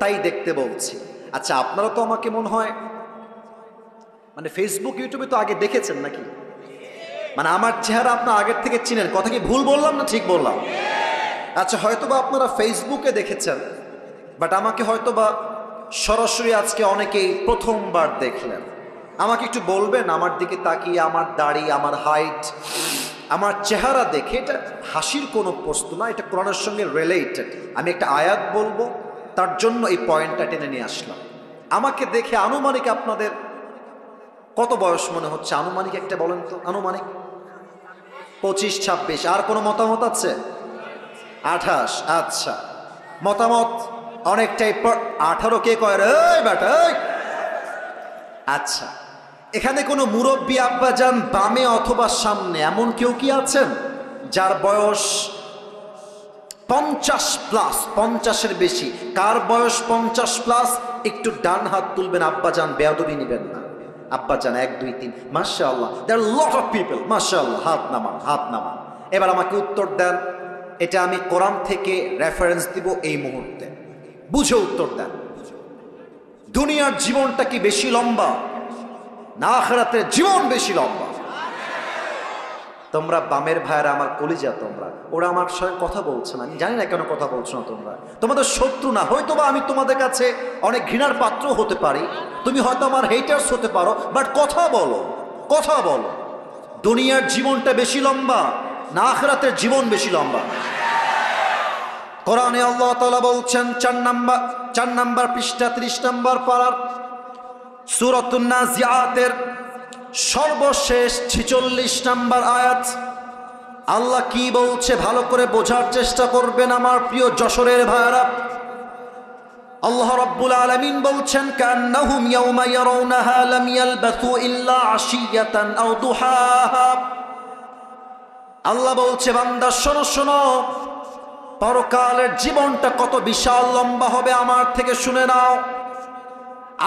তাই দেখতে বলছি। আচ্ছা, আপনারা তো আমাকে মনে হয় মানে ফেসবুক ইউটিউবে তো আগে দেখেছেন নাকি? মানে আমার চেহারা আপনার আগের থেকে চিনেন। কথা কি ভুল বললাম না ঠিক বললাম? আচ্ছা, হয়তোবা আপনারা ফেসবুকে দেখেছেন, বাট আমাকে হয়তোবা সরাসরি আজকে অনেকেই প্রথমবার দেখলেন। আমাকে একটু বলবেন, আমার দিকে তাকিয়ে, আমার দাড়ি, আমার হাইট, আমার চেহারা দেখে, এটা হাসির কোনো প্রশ্ন না, এটা কোরআনের সঙ্গে রিলেটেড। আমি একটা আয়াত বলবো, তার জন্য এই পয়েন্টটা টেনে নিয়ে আসলাম। আমাকে দেখে আনুমানিক আপনাদের কত বয়স মনে হচ্ছে? আনুমানিক একটা বলেন তো, আনুমানিক 25-26। আর কোনো মতামত আছে? 28। আচ্ছা, মতামত অনেকটাই। 18 কে কয় রে বেটা? আচ্ছা, এখানে কোনো মুরব্বী আব্বাজান বামে অথবা সামনে এমন কেউ কি আছেন যার বয়স 50+? 50-এর বেশি। কার বয়স 50+? একটু ডান হাত তুলবেন আব্বাজান, বেয়াদবি নেবেন না। আব্বাজান 1 2 3, মাশাআল্লাহ, দেয়ার আর লট অফ পিপল, মাশাআল্লাহ, হাত নামান, হাত নামান। এবার আমাকে উত্তর দেন, এটা আমি কোরআন থেকে রেফারেন্স দিব এই মুহূর্তে, বুঝে উত্তর দেন। দুনিয়ার জীবনটা কি বেশি লম্বা না আখিরাতের জীবন বেশি লম্বা? তোমরা বামের ভাইয়েরা আমার কলিজা, তোমরা, ওরা আমার সঙ্গে কথা বলছে না, আমি জানি না কেন কথা বলছো না। তোমরা তোমাদের শত্রু না, হয়তোবা আমি তোমাদের কাছে অনেক ঘৃণার পাত্র হতে পারি, তুমি হয়তো আমার হেটার্স হতে পারো, বাট কথা বলো, কথা বলো। দুনিয়ার জীবনটা বেশি লম্বা না আখিরাতের জীবন বেশি লম্বা? কোরআনে আল্লাহ তাআলা বলছেন, 4 নাম্বার পৃষ্ঠা, 30 নম্বর পারার সূরাতুন নাজিআতের সর্বশেষ 46 নম্বর আয়াত। আল্লাহ কি বলছে ভালো করে বোঝার চেষ্টা করবেন আমার প্রিয় যশোরের ভাইরা। আল্লাহ রাব্বুল আলামিন বলছেন, কান্নাহুম ইয়াওমা ইয়ারাউনাহা লাম ইয়ালবাসু ইল্লা আশিয়াতান আও দুহাহা। আল্লাহ বলছে, বান্দা শোনো শোনো, পরকালের জীবনটা কত বিশাল লম্বা হবে আমার থেকে শুনে নাও।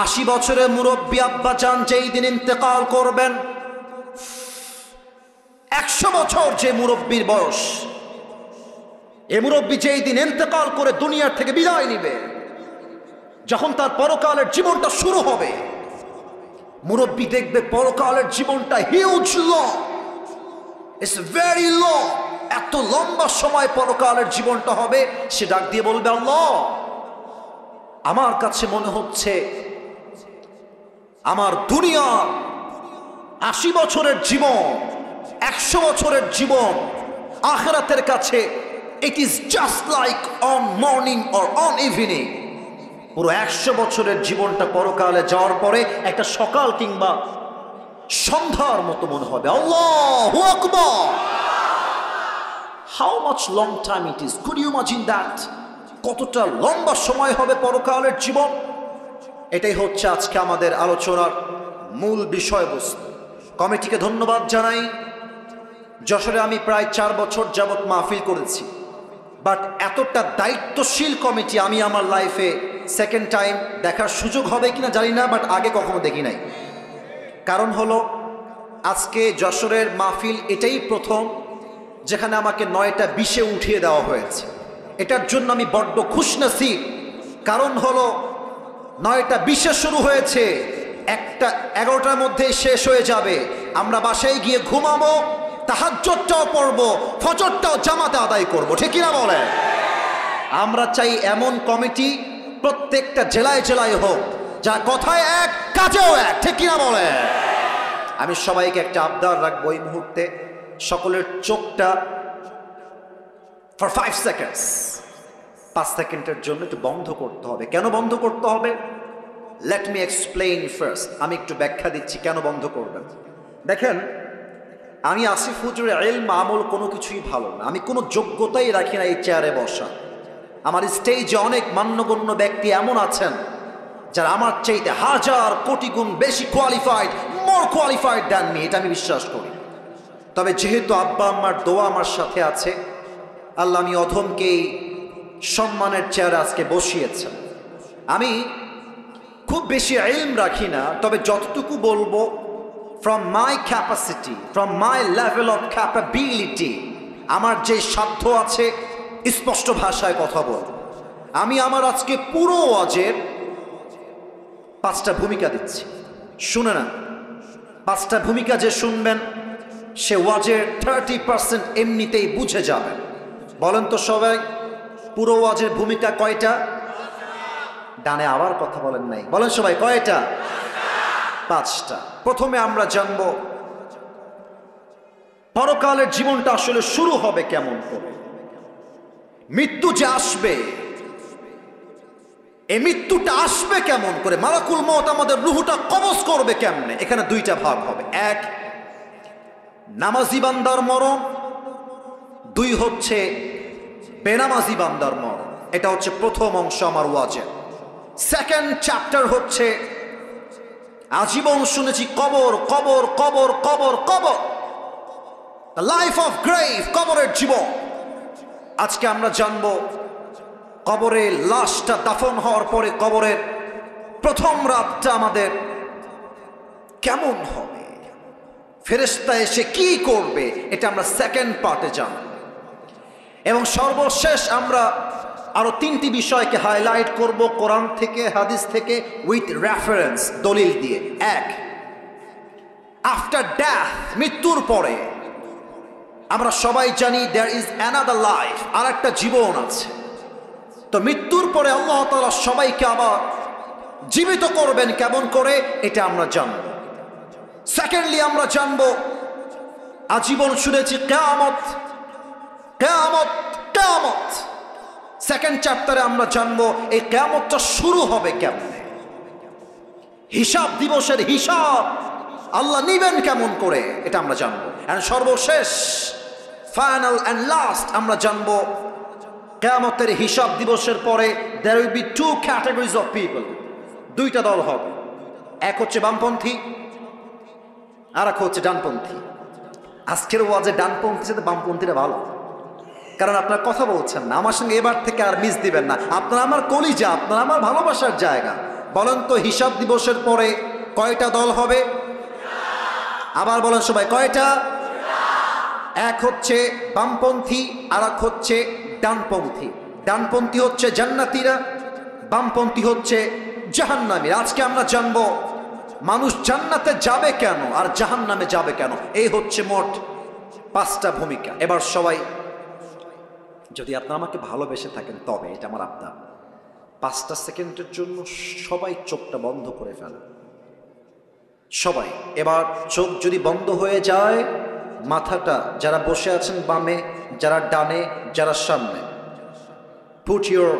80 বছরের মুরব্বী আব্বা চান যেই দিন ইন্তেকাল করবেন, 100 বছর যে মুরব্বীর বয়স, এ মুরব্বী যেই দিন ইন্তেকাল করে দুনিয়ার থেকে বিদায় নিবে, যখন তার পরকালের জীবনটা শুরু হবে, মুরব্বী দেখবে পরকালের জীবনটা huge long, it's very long, এত লম্বা সময় পরকালের জীবনটা হবে। সে ডাক দিয়ে বলবে, আল্লাহ, আমার কাছে মনে হচ্ছে আমার দুনিয়ার 80 বছরের জীবন, 100 বছরের জীবন আখিরাতের কাছে it is just like on morning or on evening. পুরো 100 বছরের জীবনটা পরকালে যাওয়ার পরে একটা সকাল কিংবা সন্ধ্যার মতো মনে হবে। আল্লাহু আকবার! How much long time it is, could you imagine that? কতটা লম্বা সময় হবে পরকালের জীবন। এটাই হচ্ছে আজকে আমাদের আলোচনার মূল বিষয়বস্তু। কমিটিকে ধন্যবাদ জানাই। যশোরে আমি প্রায় 4 বছর যাবৎ মাহফিল করেছি, বাট এতটা দায়িত্বশীল কমিটি আমি আমার লাইফে সেকেন্ড টাইম দেখার সুযোগ হবে কিনা জানি না, বাট আগে কখনো দেখি নাই। কারণ হলো, আজকে যশোরের মাহফিল এটাই প্রথম যেখানে আমাকে 9টা 20-এ উঠিয়ে দেওয়া হয়েছে। এটার জন্য আমি বড্ড খুশনসিব। কারণ হলো 9টা 20-এ শুরু হয়েছে, 11টার মধ্যে শেষ হয়ে যাবে। আমরা বাসায় গিয়ে ঘুমাবো, তাহাজ্জুদটাও পড়বো, ফজরটাও জামাতে আদায় করবো, ঠিক কিনা বলে? আমরা চাই এমন কমিটি প্রত্যেকটা জেলায় জেলায় হোক, যা কথায় এক কাজেও এক, ঠিক কিনা বলে? আমি সবাইকে একটা আবদার রাখবো, এই মুহূর্তে সকলের চোখটা ফর 5 সেকেন্ডস, 5 সেকেন্ডের জন্য একটু বন্ধ করতে হবে। কেন বন্ধ করতে হবে? Let me explain first. আমি একটু ব্যাখ্যা দিচ্ছি কেন বন্ধ করবেন। দেখেন, আমি আসিফ হুজুরের ইলম আমল কোনো কিছুই ভালো না। আমি কোনো যোগ্যতাই রাখি না এই চেয়ারে বসা। আমার স্টেজে অনেক মান্যগণ্য ব্যক্তি এমন আছেন যারা আমার চাইতে 1000 কোটি গুণ বেশি কোয়ালিফাইড, মোর কোয়ালিফাইড দ্যান মি, এটা আমি বিশ্বাস করি। তবে যেহেতু আব্বা আম্মার দোয়া আমার সাথে আছে, আল্লাহ আমি অধমকেই সম্মানের চেয়ারে আজকে বসিয়েছেন। আমি খুব বেশি ইলম রাখি না, তবে যতটুকু বলবো from my capacity, from my level of capability, আমার যে সাধ্য আছে স্পষ্ট ভাষায় কথা বলবো। আমি আমার আজকে পুরো ওয়াজের 5টা ভূমিকা দিচ্ছি, শুনে না। 5টা ভূমিকা যে শুনবেন সে ওয়াজের 30% এমনিতেই বুঝে যাবেন। বলেন তো সবাই, পুরো ওয়াজের ভূমিকা কয়টা? ডানে আবার কথা বলেন নাই, বলেন সবাই কয়টা? 5টা। প্রথমে আমরা জানবো পরকালের জীবনটা আসলে শুরু হবে কেমন করে। মৃত্যু যে আসবে, এই মৃত্যুটা আসবে কেমন করে, মালাকুল মওত আমাদের রূহটা কবজ করবে কেমনে। এখানে 2টা ভাগ হবে। 1 নামাজি বান্দার মরণ, 2 হচ্ছে বেনামাজি বান্দার মরণ। এটা হচ্ছে প্রথম অংশ আমার ওয়াজের। সেকেন্ড চ্যাপ্টার হচ্ছে আজীবন শুনেছি কবর কবর কবর কবর কবর, দ্য লাইফ অফ গ্রেভ, কবরের জীবন। আজকে আমরা জানবো কবরে লাশটা দাফন হওয়ার পরে কবরের প্রথম রাতটা আমাদের কেমন হবে, ফেরেশতা এসে কি করবে, এটা আমরা সেকেন্ড পার্টে জানব। এবং সর্বশেষ আমরা আরো 3টি বিষয়কে হাইলাইট করব কোরআন থেকে, হাদিস থেকে, উইথ রেফারেন্স, দলিল দিয়ে। 1, আফটার ডেথ, মৃত্যুর পরে আমরা সবাই জানি দেয়ার ইজ অ্যানাদার লাইফ, আর একটা জীবন আছে। তো মৃত্যুর পরে আল্লাহ তাআলা সবাইকে আবার জীবিত করবেন কেমন করে, এটা আমরা জানব। সেকেন্ডলি আমরা জানব, আজীবন শুনেছি কিয়ামত কিয়ামত কিয়ামত। সেকেন্ড চ্যাপ্টারে আমরা জানবো এই কিয়ামতটা শুরু হবে কেমনে, হিসাব দিবসের হিসাব আল্লাহ নিবেন কেমন করে, এটা আমরা জানবো। এন্ড সর্বশেষ, ফাইনাল এন্ড লাস্ট, আমরা জানবো কিয়ামতের হিসাব দিবসের পরে there will be 2 categories of people, 2টা দল হবে। এক হচ্ছে বামপন্থী, আর এক হচ্ছে ডানপন্থী। আজকের ওয়াজে ডানপন্থী সাথে বামপন্থীরা ভালো, কারণ আপনারা কথা বলছেন না আমার সঙ্গে। এবার থেকে আর মিস দিবেন না। আপনারা আমার কলিজা, আপনারা আমার ভালোবাসার জায়গা। বলেন তো হিসাব দিবসের পরে কয়টা দল হবে? আবার বলেন সবাই, কয়টা? এক হচ্ছে বামপন্থী, আর এক হচ্ছে ডানপন্থী। ডানপন্থী হচ্ছে জান্নাতীরা, বামপন্থী হচ্ছে জাহান্নামীরা। আজকে আমরা জানবো মানুষ জান্নাতে যাবে কেন আর জাহান্নামে যাবে কেন। এই হচ্ছে মোট 5টা ভূমিকা। এবার সবাই, যদি আপনারা আমাকে ভালোবেসে থাকেন তবে এটা আমার আবদার, 5টা সেকেন্ডের জন্য সবাই চোখটা বন্ধ করে ফেলেন। সবাই এবার চোখ যদি বন্ধ হয়ে যায়, মাথাটা, যারা বসে আছেন বামে, যারা ডানে, যারা সামনে, পুট ইউর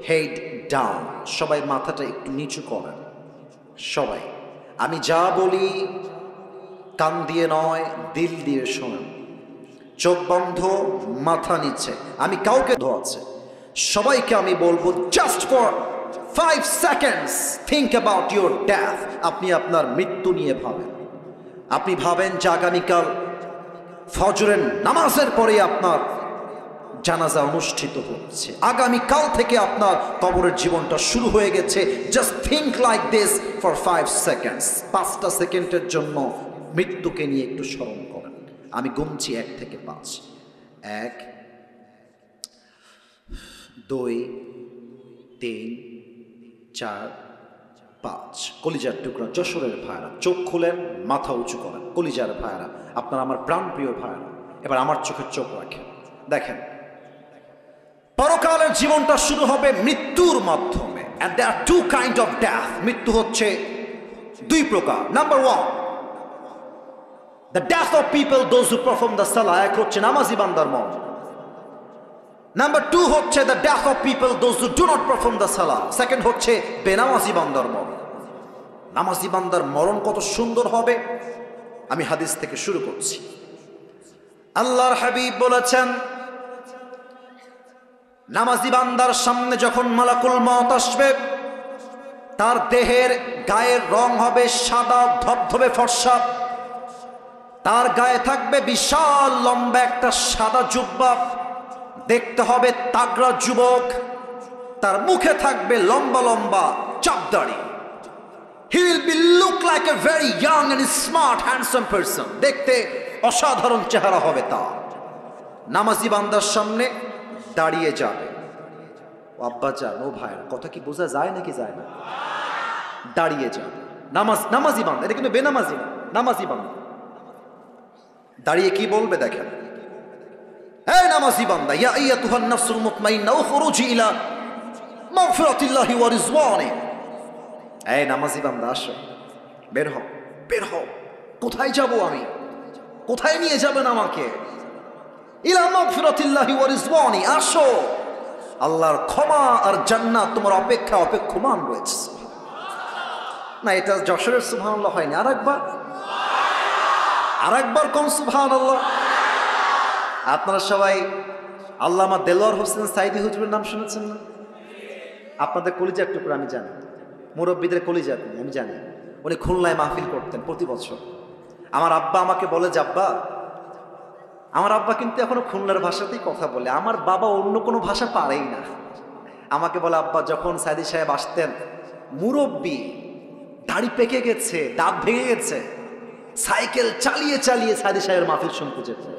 হেড ডাউন। সবাই মাথাটা একটু নিচু করেন। সবাই, আমি যা বলি কান দিয়ে নয়, দিল দিয়ে শোনেন। চোখ বন্ধ, মাথা নিচে। আমি কাউকে ধোয়াচ্ছে, সবাইকে আমি বলবো just for 5 seconds think about your death। আপনি আপনার মৃত্যু নিয়ে ভাবেন। আপনি ভাবেন যে আগামীকাল ফজরের নামাজের পরে আপনার জানাজা অনুষ্ঠিত হচ্ছে, আগামীকাল থেকে আপনার কবরের জীবনটা শুরু হয়ে গেছে। Just think like this for 5 seconds। 5টা সেকেন্ডের জন্য মৃত্যুকে নিয়ে একটু স্মরণ করেন। আমি গুনছি 1 থেকে 5। 1, 2, 3, 4, 5। কলিজার টুকরা যশোরের ভাইরা, চোখ খুলেন, মাথা উঁচু করেন। কলিজার ভাইরা, আপনারা আমার প্রাণপ্রিয় ভাইরা, এবার আমার চোখের চোখ রাখেন। দেখেন, পরকালের জীবনটা শুরু হবে মৃত্যুর মাধ্যমে। and there are 2 kinds of death। মৃত্যু হচ্ছে 2 প্রকার। Number 1, the death of people those who perform the salah। এক হচ্ছে নামাজি বান্দার মরণ। নাম্বার 2 হচ্ছে the death of people those who do not perform the salah। Second হচ্ছে বেনামাজি বান্দার মরণ। নামাজি বান্দার মরণ কত সুন্দর হবে, আমি হাদিস থেকে শুরু করছি। আল্লাহর হাবিব বলেছেন, নামাজি বান্দার সামনে যখন মালাকুল মওত আসবে, তার দেহের গায়ের রং হবে সাদা ধবধবে ফর্সা। তার গায়ে থাকবে বিশাল লম্বা একটা সাদা জুব্বা, দেখতে হবে তাগড়া যুবক। তার মুখে থাকবে লম্বা লম্বা চাপদাড়ি। He will be look like a very young and smart handsome person। দেখতে অসাধারণ চেহারা হবে তার। নামাজি বান্দার সামনে দাঁড়িয়ে যাবে। ও আব্বা জান, ও ভাইয়ের কথা কি বোঝা যায় নাকি যায় না? দাঁড়িয়ে যাবে নামাজি বান্দা, এটা কিন্তু বেনামাজি না, নামাজি বান্দা। দাঁড়িয়ে কি বলবে দেখেন, হে নামাজি বান্দা, ইয়া আইয়াতুহান নাফসুল মুতমাইন্না উখরুজি ইলা মাগফিরাতিল্লাহি ওয়া রিজওয়ানি। এই নামাজি বান্দা, আসো, বের হও, বের হও। কোথায় যাব আমি? কোথায় নিয়ে যাবেন আমাকে? ইলা মাগফিরাতিল্লাহি ওয়া রিজওয়ানি। আসো, আল্লাহর ক্ষমা আর জান্নাত তোমার অপেক্ষমান রয়েছে। না, এটা যশোরের সুবহানাল্লাহ হয়নি। আরেকবার কোন সুবহানাল্লাহ। আপনারা সবাই আল্লামা দেলোয়ার হোসেন সাইদি হুজুরের নাম শুনেছেন না? আপনাদের কলিজার টুকরা আমি জানি, মুরব্বীদের কলিজার আমি জানি। উনি খুলনায় মাহফিল করতেন প্রতি বছর। আমার আব্বা আমাকে বলে যে আব্বা, আমার আব্বা কিন্তু এখনো খুলনার ভাষাতেই কথা বলে, আমার বাবা অন্য কোনো ভাষা পারেই না। আমাকে বলে, আব্বা যখন সাইদি সাহেব আসতেন, মুরব্বী, দাড়ি পেকে গেছে, দাঁত ভেঙে গেছে, সাইকেল চালিয়ে চালিয়ে সাইদি সাহেবের মাহফিল শুনতে যেতেন।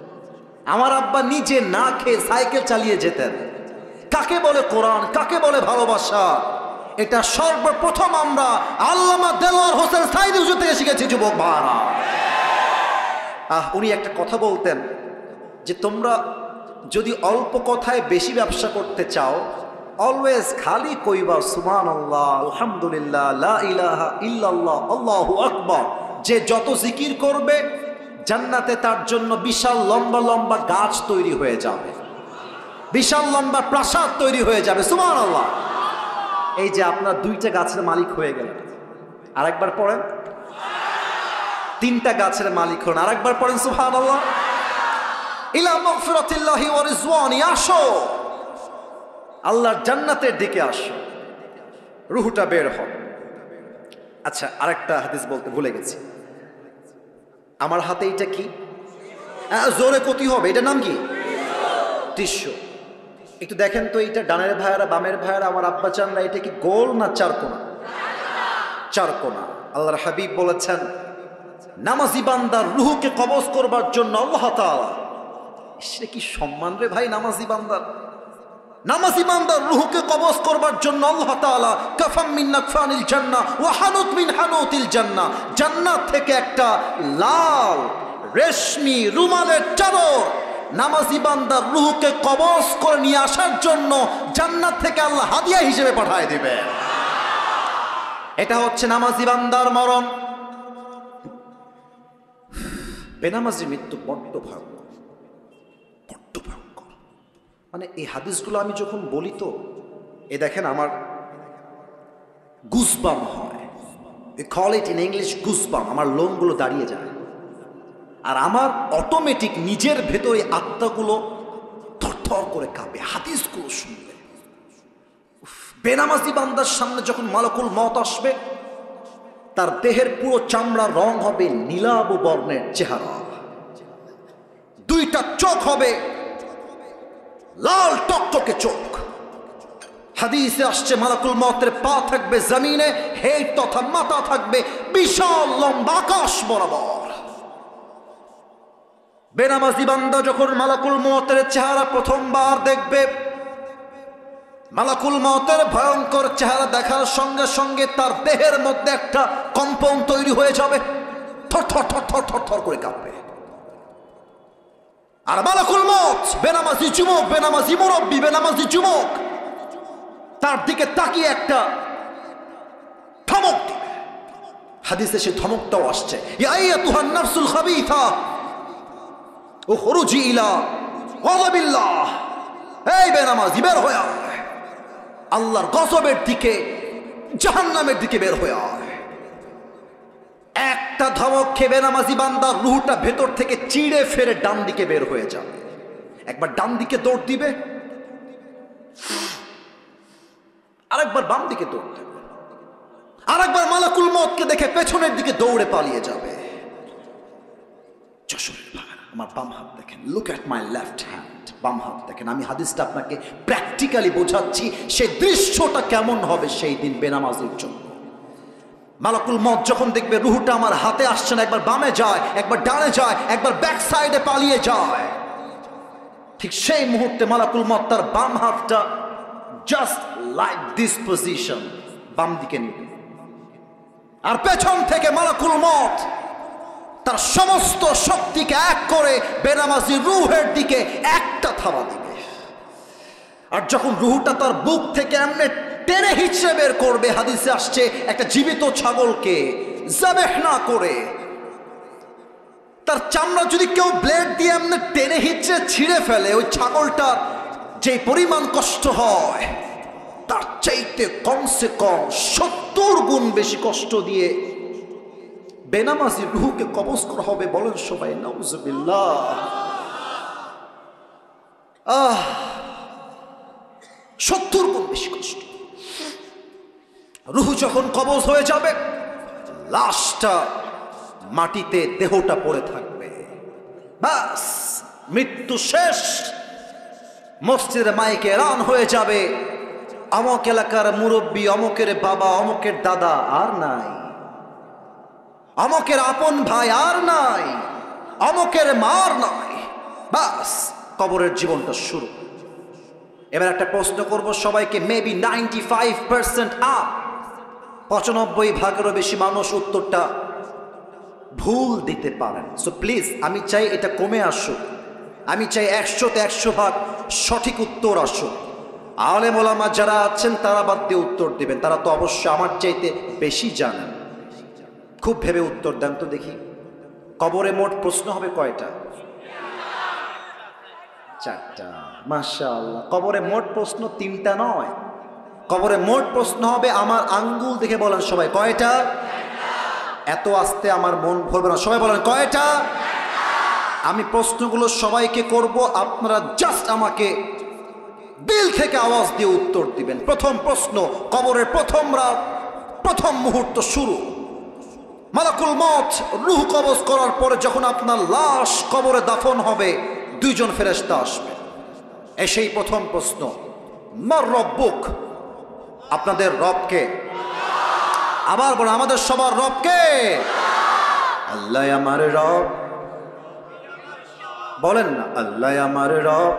আমার আব্বা নিজে না খেয়ে সাইকেল চালিয়ে যেতেন। কাকে বলে কোরআন, কাকে বলে ভালোবাসা, এটা সর্বপ্রথম আমরা আল্লামা দেলোয়ার হোসেন সাইদি হুজুর থেকে শিখেছি যুবক ভাইরা। উনি একটা কথা বলতেন যে তোমরা যদি অল্প কথায় বেশি ব্যবসা করতে চাও, অলওয়েজ খালি কইবা সুবহানাল্লাহ, আলহামদুলিল্লাহ, লা ইলাহা ইল্লাল্লাহ, আল্লাহু আকবার। যে যত জিকির করবে, জান্নাতে তার জন্য বিশাল লম্বা লম্বা গাছ তৈরি হয়ে যাবে, বিশাল লম্বা প্রাসাদ তৈরি হয়ে যাবে। সুবহানাল্লাহ। এই যে আপনার 2টা গাছের মালিক হয়ে গেলেন, আরেকবার পড়েন। 3টা গাছের মালিক হন, আরেকবার পড়েন সুবহানাল্লাহ। ইলা মাগফিরাতিল্লাহি ওয়া রিজওয়ানি। আসো, আল্লাহর জান্নাতের দিকে আসো, রুহটা বের হয়। আচ্ছা, আরেকটা হাদিস বলতে ভুলে গেছি। আমার হাতে এটা কি? জোরে ক্ষতি হবে, এটার নাম কি? টিস্যু। একটু দেখেন তো, এইটা ডানের ভাইয়ারা বামের ভাইয়ারা আমার আব্বা চানরা, এটা কি গোল না চারকোনা? চারকোনা। আল্লাহর হাবিব বলেছেন নামাজি বান্দার রুহকে কবজ করবার জন্য আল্লাহ তাআলা, সে কি সম্মান রে ভাই নামাজি বান্দার, নামাজি বান্দার রুহকে কবজ করবার জন্য আল্লাহ তাআলা কাফাম মিন নাকফানিল জান্নাহ ওয়া হানুত মিন হানুতিল জান্নাহ, জান্নাত থেকে একটা লাল রেশমি রুমালের চাদর নামাজি বান্দার রুহকে কবজ করে নিয়ে আসার জন্য জান্নাত থেকে আল্লাহ হাদিয়া হিসেবে পাঠিয়ে দিবে। এটা হচ্ছে নামাজি বান্দার মরণ। বেনামাজি মৃত্যু বড্ড ভয়ঙ্কর, বড্ড ভয়ঙ্কর। মানে এই হাদিসগুলো আমি যখন বলি তো এ দেখেন আমার গুজবাম হয়, we call it in English goosebump, আমার লোমগুলো দাঁড়িয়ে যায়, আর আমার অটোমেটিক নিজের ভেতরে আত্মাগুলো থরথর করে কাঁপে হাদিসগুলো শুনলে। বেনামাজি বান্দার সামনে যখন মালাকুল মওত আসবে, তার দেহের পুরো চামড়ার রং হবে নীলাভ বর্ণের চেহারা, দুইটা চোখ হবে লাল টকটকে চোখ। হাদিসে আসছে মালাকুল মওতের পা থাকবে জমিনে, হেড তথা মাথা থাকবে বিশাল লম্বা আকাশ বরাবর। বেনামাজি বান্দা যখন মালাকুল মওতের চেহারা প্রথমবার দেখবে, মালাকুল মওতের ভয়ঙ্কর চেহারা দেখার সঙ্গে সঙ্গে তার দেহের মধ্যে একটা কম্পন তৈরি হয়ে যাবে, থর থর থর থর থর থর করে কাঁপবে। আর মালাকুল মওত বেনামাজি যুবক, বেনামাজি মুরব্বী, বেনামাজি যুবক তার দিকে তাকিয়ে একটা ধমক দিবে। হাদিসে সে ধমকটাও আসছে, ইয়া আইয়াতুহান নাফসুল খাবিথা উখরুজি ইলা গাযাবিল্লাহ, এই বেনামাজি বের হয়ে আয়, আল্লাহর গজবের দিকে, জাহান্নামের দিকে বের হয়ে আয়। একটা ধমক খেয়ে বেনামাজি বান্দার রুহটা ভেতর থেকে চিড়ে ফেরে ডান দিকে বের হয়ে যাবে। একবার ডান দিকে দৌড় দিবে, আরেকবার বাম দিকে দৌড় দেবে, আরেকবার মালাকুল মওতকে দেখে পেছনের দিকে দৌড়ে পালিয়ে যাবে। যশোরের ভাইরা আমার বাম হাত দেখেন, look at my left hand, বাম হাত দেখেন। আমি হাদিসটা আপনাকে প্র্যাকটিক্যালি বোঝাচ্ছি সেই দৃশ্যটা কেমন হবে সেই দিন বেনামাজির জন্য। মালাকুল মওত যখন দেখবে রুহটা আমার হাতে আসছে না, একবার বামে যায়, একবার ডানে যায়, একবার ব্যাক সাইডে পালিয়ে যায়, ঠিক সেই মুহূর্তে মালাকুল মওত তার বাম হাতটা জাস্ট লাইক দিস পজিশন বাম দিকে নিবে, আর পেছন থেকে মালাকুল মওত তার সমস্ত শক্তিকে এক করে বেনামাজি রুহের দিকে একটা থাবা দিবে। আর যখন রুহটা তার বুক থেকে এমনি টেনে হিচড়ে বের করবে, হাদিসে আসছে একটা জীবিত ছাগলকে যাবেহ না করে, তার চামড়া যদি কেউ ব্লেড দিয়ে এমনি টেনে হিচড়ে ছিঁড়ে ফেলে, ওই ছাগলটার যে পরিমাণ কষ্ট হয় তার চাইতে কমসে কম 70 গুণ বেশি কষ্ট দিয়ে বেনামাজি রুহকে কবজ করা হবে। বলেন সবাই নাউজুবিল্লাহ। 70 গুণ বেশি কষ্ট। রুহ যখন কবজ হয়ে যাবে, লাশটা মাটিতে, দেহটা পড়ে থাকবে, বাস মৃত্যু শেষ। মসজিদের মাইকে এলান হয়ে যাবে, অমুক এলাকার মুরব্বী, অমুকের বাবা, অমুকের দাদা আর নাই, অমুকের আপন ভাই আর নাই, অমুকের মার নাই, বাস কবরের জীবনটা শুরু। এবার একটা প্রশ্ন করব সবাইকে, মেবি 95% আপ, 95% বেশি মানুষ উত্তরটা ভুল দিতে পারেন। সো প্লিজ আমি চাই এটা কমে আসুক, আমি চাই 100-তে 100% সঠিক উত্তর আসুক। আলেম ওলামা যারা আছেন তারা বাদ দিয়ে উত্তর দিবেন, তারা তো অবশ্যই আমার চাইতে বেশি জানেন। খুব ভেবে উত্তর দেন তো দেখি, কবরে মোট প্রশ্ন হবে কয়টা? 4টা। মাশাআল্লাহ। কবরে মোট প্রশ্ন 3টা নয়, কবরে মোট প্রশ্ন হবে, আমার আঙ্গুল দেখে বলেন সবাই কয়টা? এত আস্তে আমার মন ভরবে না, সবাই বলেন কয়টা? আমি প্রশ্নগুলো সবাইকে করব, আপনারা জাস্ট আমাকে দিল থেকে আওয়াজ দিয়ে উত্তর দিবেন। প্রথম প্রশ্ন, কবরের প্রথম রাত, প্রথম মুহূর্ত শুরু। মালাকুল মউত রূহ কবজ করার পরে যখন আপনার লাশ কবরে দাফন হবে, দুইজন ফেরেশতা আসবে। এসেই প্রথম প্রশ্ন, মার রব্বুক, আপনাদের রবকে? আবার বলেন, আমাদের সবার রবকে? আল্লাহ আমার রব। বলেন না, আল্লাহ আমার রব।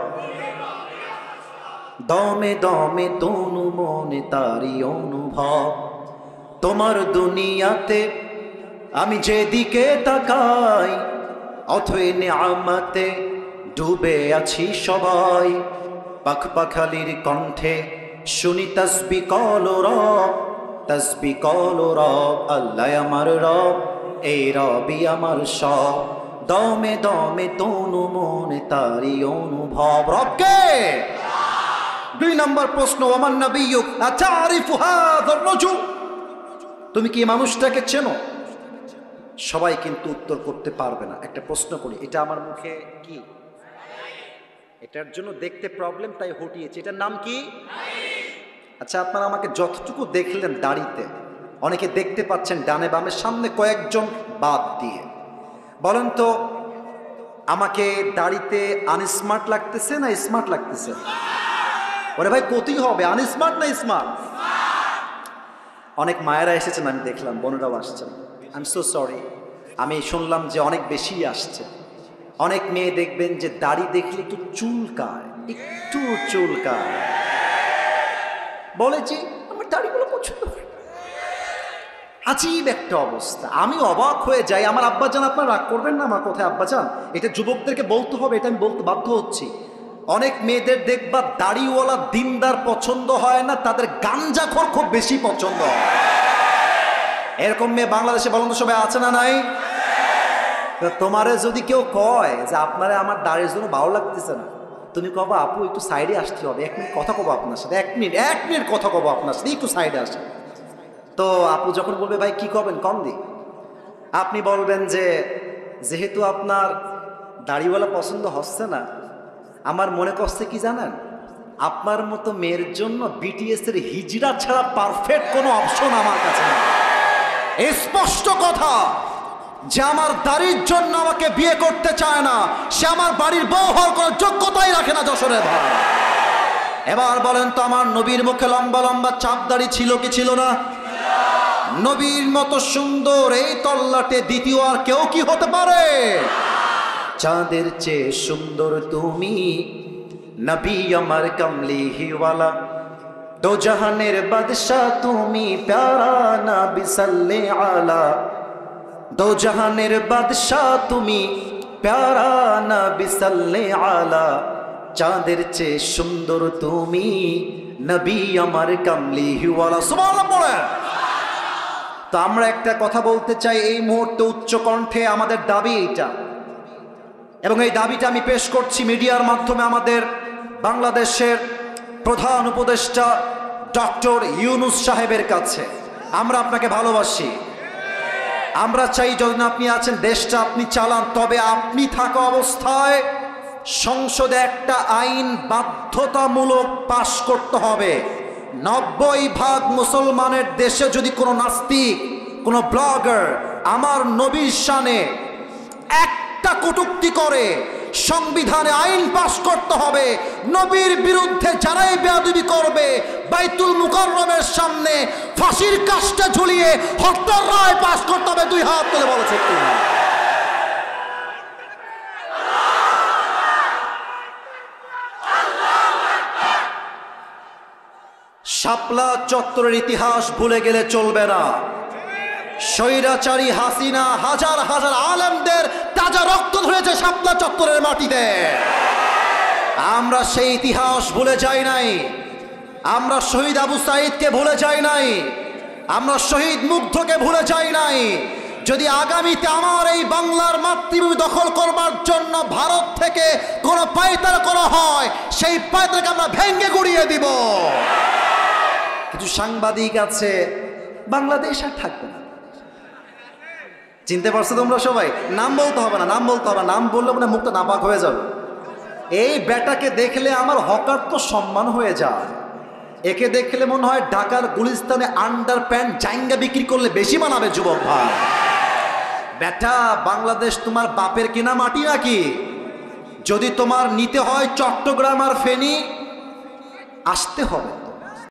দমে দমে তনু মনে তারি অনুভব, তোমার দুনিয়াতে আমি যেদিকে তাকাই, অথই নিয়ামতে ডুবে আছি সবাই। পাখ পাখালির কণ্ঠে শুনি তাসবিহ কলো রব, তাসবিহ কলো রব। আল্লাহ আমার রব, এই রবই আমার সব। দমে দমে তনু মনে তারি অনুভব, রবকে। দুই নম্বর প্রশ্ন, ওমান নাবিয়্যুক আতারিফু হাযার রাজুল, তুমি কি মানুষটাকে চেনো? সবাই কিন্তু উত্তর করতে পারবে না। একটা প্রশ্ন করি, এটা আমার মুখে কি? এটার জন্য দেখতে প্রবলেম, তাই হটিয়েছি। এটার নাম কি? আচ্ছা, আপনারা আমাকে যতটুকু দেখলেন দাড়িতে, অনেকে দেখতে পাচ্ছেন ডানে বামে, সামনে কয়েকজন বাদ দিয়ে, বলেন তো আমাকে দাড়িতে আনস্মার্ট লাগতেছে না স্মার্ট লাগতেছে? ওরে ভাই, কতই হবে, আনস্মার্ট না স্মার্ট? অনেক মায়েরা এসেছেন, আমি দেখলাম, বোনেরাও আসছেন। আই এম সো সরি, আমি শুনলাম যে অনেক বেশি আসছে। অনেক মেয়ে দেখবেন যে দাড়ি দেখলে একটু চুলকায়, একটু চুলকায়, বলে যে আমার দাড়িগুলো পছন্দ হয়। আজীব একটা অবস্থা, আমি অবাক হয়ে যাই। আমার আব্বাজান, আপনারা রাগ করবেন না আমার কথায় আব্বাজান, এটা যুবকদেরকে বলতে হবে, এটা আমি বলতে বাধ্য হচ্ছি। অনেক মেয়েদের দেখবা দাড়িওয়ালা দিনদার পছন্দ হয় না, তাদের গাঞ্জাখোর খুব বেশি পছন্দ হয়। এরকম মেয়ে বাংলাদেশে বলুন তো সবাই আছে না নাই? তোমারে যদি কেউ কয় যে আপনারে আমার দাড়ির জন্য ভালো লাগতেছে না, তুমি কবা আপু একটু সাইডে আসতে হবে, 1 মিনিট কথা কবো আপনার সাথে, 1 মিনিট কথা কবো আপনার সাথে, একটু সাইডে আসেন। তো আপু যখন বলবে ভাই কি করবেন কম দি, আপনি বলবেন যে যেহেতু আপনার দাড়িওয়ালা পছন্দ হচ্ছে না, আমার মনে করছে কি জানেন, আপনার মতো মেয়ের জন্য বিটিএস এর হিজড়া ছাড়া পারফেক্ট কোনো অপশন আমার কাছে নেই। স্পষ্ট কথা, যে আমার দাড়ির জন্য আমাকে বিয়ে করতে চায় না, সে আমার বাড়ির বউ হওয়ার কোনো যোগ্যতাই রাখে না। যশোরের ভাই, এবার বলেন তো আমার নবীর মুখে লম্বা লম্বা চাপ দাড়ি ছিল কি ছিল না? নবীর মতো সুন্দর এই তল্লাটে দ্বিতীয় আর কেউ কি হতে পারে? চাঁদের চেয়ে সুন্দর তুমি, নবী আমার কমলিহিওয়ালা, দো জাহানের বাদশা তুমি, প্যারা নবী সাল্লে আলা। দো জাহানের বাদশা তুমি, প্যারা নবী সাল্লে আলা। চাঁদের চেয়ে সুন্দর তুমি, নবী আমার কমলিহিওয়ালা। সুবহানাল্লাহ বলেন। তো আমরা একটা কথা বলতে চাই এই মুহূর্তে উচ্চ কণ্ঠে, আমাদের দাবি এইটা, এবং এই দাবিটা আমি পেশ করছি মিডিয়ার মাধ্যমে আমাদের বাংলাদেশের প্রধান উপদেষ্টা ডক্টর ইউনূস সাহেবের কাছে। আমরা আপনাকে ভালোবাসি, আমরা চাই যতদিন আপনি আছেন দেশটা আপনি চালান, তবে আপনি থাকা অবস্থায় সংসদে একটা আইন বাধ্যতামূলক পাশ করতে হবে। 90% মুসলমানের দেশে যদি কোনো নাস্তিক, কোনো ব্লগার আমার নবীর শানে একটা কটূক্তি করে, সংবিধানে আইন পাশ করতে হবে, নবীর বিরুদ্ধে যারাই বেয়াদবি করবে বাইতুল মুকাররমের সামনে ফাঁসির কাষ্ঠে ঝুলিয়ে হত্যার রায় পাশ করতে হবে। 2 হাত তুলে বলেছে কি? শাপলা চত্বরের ইতিহাস ভুলে গেলে চলবে না। স্বৈরাচারী হাসিনা হাজার হাজার আলেমদের তাজা রক্ত ধরেছে শাপলা চত্বরের মাটিতে। আমরা সেই ইতিহাস ভুলে যাই নাই, আমরা শহীদ আবু সাঈদকে ভুলে যাই নাই, আমরা শহীদ মুগ্ধকে ভুলে যাই নাই। যদি আগামীতে আমার এই বাংলার মাতৃভূমি দখল করবার জন্য ভারত থেকে কোনো পায়তারা করা হয়, সেই পায়তারাকে আমরা ভেঙ্গে গুড়িয়ে দিব। কিছু সাংবাদিক আছে, বাংলাদেশ আর থাকবে না। চিনতে পারছো তোমরা সবাই? নাম বলতে হবে না, নাম বলতে হবে না, নাম বললে মানে মুখটা নাপাক হয়ে যাবে। এই বেটাকে দেখলে আমার হকার তো সম্মান হয়ে যায়। একে দেখলে মনে হয় ঢাকার গুলিস্তানে আন্ডার প্যান্ট জাইঙ্গা বিক্রি করলে বেশি মানাবে যুবক ভাই। বেটা, বাংলাদেশ তোমার বাপের কিনা মাটি নাকি? যদি তোমার নিতে হয় চট্টগ্রাম আর ফেনী, আসতে হবে।